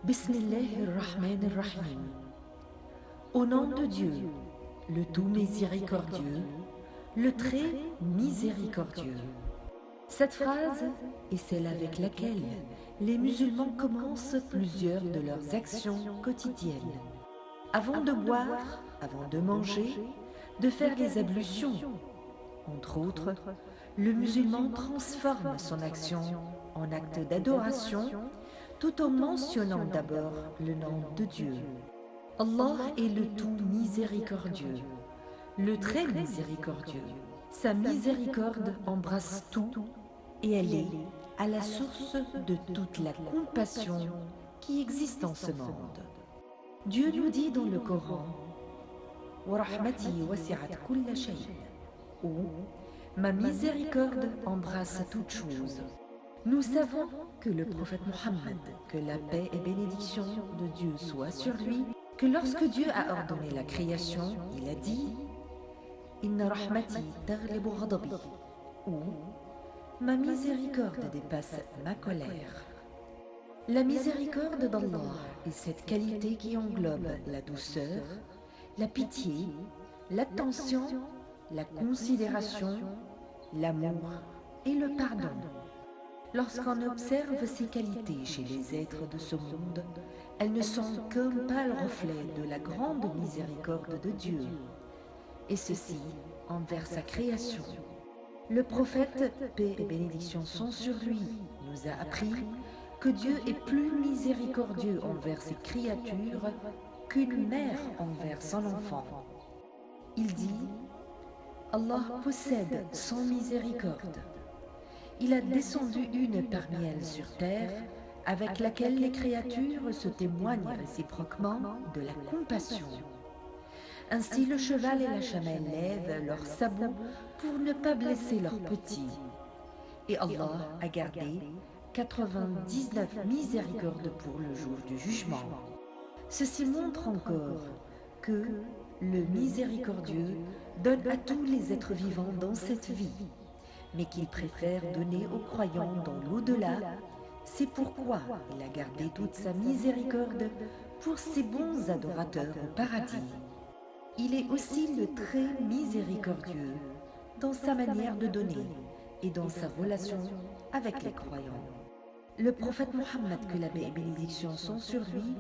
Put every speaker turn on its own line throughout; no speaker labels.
Bismillahir-Rahmanir-Rahim. Au nom de Dieu, le tout miséricordieux, le très miséricordieux. Cette phrase est celle avec laquelle les musulmans commencent plusieurs de leurs actions quotidiennes. Avant de boire, avant de manger, de faire les ablutions, entre autres, le musulman transforme son action en acte d'adoration tout en mentionnant d'abord le nom de Dieu. Allah est le tout miséricordieux, le très miséricordieux. Sa miséricorde embrasse tout et elle est à la source de toute la compassion qui existe en ce monde. Dieu nous dit dans le Coran wa rahmati wasi'at kulla shay, ou ma miséricorde embrasse toute chose. Nous savons que le prophète Mohammed, que la paix et bénédiction de Dieu soient sur lui, que lorsque Dieu a ordonné la création, il a dit Inna rahmati taghlibu ghadabi, ou ma miséricorde dépasse ma colère. La miséricorde d'Allah est cette qualité qui englobe la douceur, la pitié, l'attention, la considération, l'amour et le pardon. Lorsqu'on observe ces qualités chez les êtres de ce monde, elles ne sont qu'un pâle reflet de la grande miséricorde de Dieu, et ceci envers sa création. Le prophète, paix et bénédiction sont sur lui, nous a appris que Dieu est plus miséricordieux envers ses créatures qu'une mère envers son enfant. Il dit « Allah possède son miséricorde. Il a descendu une parmi elles sur terre, avec laquelle les créatures se témoignent réciproquement de la compassion. Ainsi le cheval et la chamelle lèvent leurs sabots pour ne pas blesser leurs petits. Et Allah a gardé 99 miséricordes pour le jour du jugement. Ceci montre encore que le miséricordieux donne à tous les êtres vivants dans cette vie, mais qu'il préfère donner aux croyants dans l'au-delà. C'est pourquoi il a gardé toute sa miséricorde pour ses bons adorateurs au paradis. Il est aussi le très miséricordieux dans sa manière de donner et dans sa relation avec les croyants. Le prophète Mohammed, que la paix et bénédiction sont sur lui,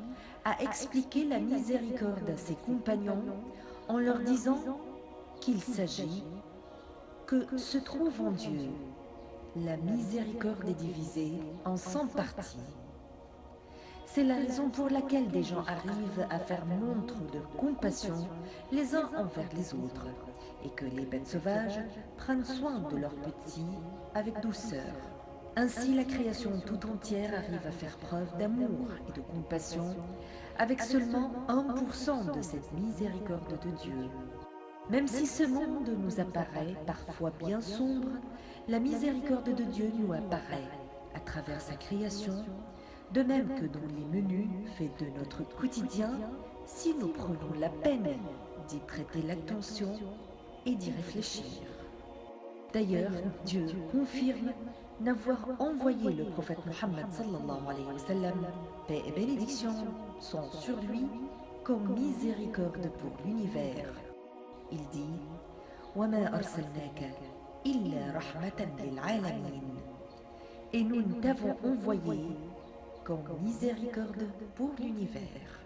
a expliqué la miséricorde à ses compagnons en leur disant qu'il s'agit que se trouve en Dieu. La miséricorde est divisée en 100 parties. C'est la raison pour laquelle des gens arrivent à faire montre de compassion les uns envers les autres et que les bêtes sauvages prennent soin de leurs petits avec douceur. Ainsi, la création tout entière arrive à faire preuve d'amour et de compassion avec seulement 1% de cette miséricorde de Dieu. Même si ce monde nous apparaît parfois bien sombre, la miséricorde de Dieu nous apparaît à travers sa création, de même que dans les menus faits de notre quotidien, si nous prenons la peine d'y prêter l'attention et d'y réfléchir. D'ailleurs, Dieu confirme n'avoir envoyé le prophète Mohammed sallallahu alayhi wa sallam, paix et bénédiction sont sur lui, comme miséricorde pour l'univers. Il dit وَمَا أَرْسَلْنَاكَ إِلَّا رَحْمَةً لِلْعَالَمِينَ. Et nous t'avons envoyé comme miséricorde pour l'univers.